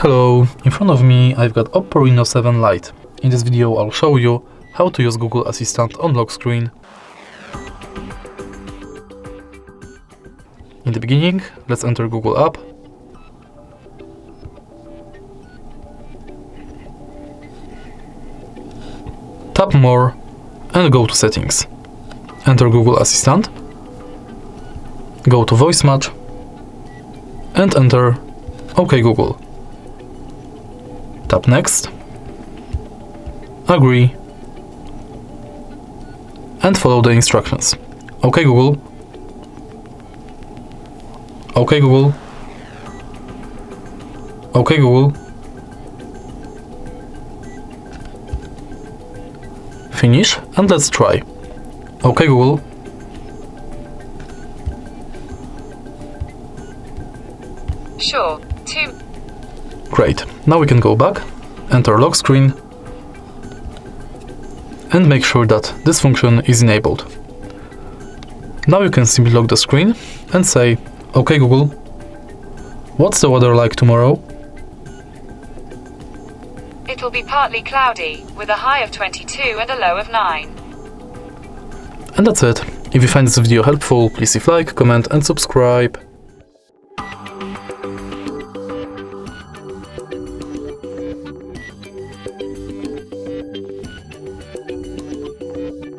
Hello, in front of me I've got Oppo Reno 7 Lite. In this video I'll show you how to use Google Assistant on lock screen. In the beginning, let's enter Google app. Tap More and go to Settings. Enter Google Assistant. Go to Voice Match and enter OK Google. Tap Next, Agree, and follow the instructions. OK Google, OK Google, OK Google. Finish and let's try. OK Google. Sure. 2. Great. Now we can go back, enter lock screen, and make sure that this function is enabled. Now you can simply lock the screen and say, OK Google, what's the weather like tomorrow? It'll be partly cloudy, with a high of 22 and a low of 9. And that's it. If you find this video helpful, please leave a like, comment and subscribe.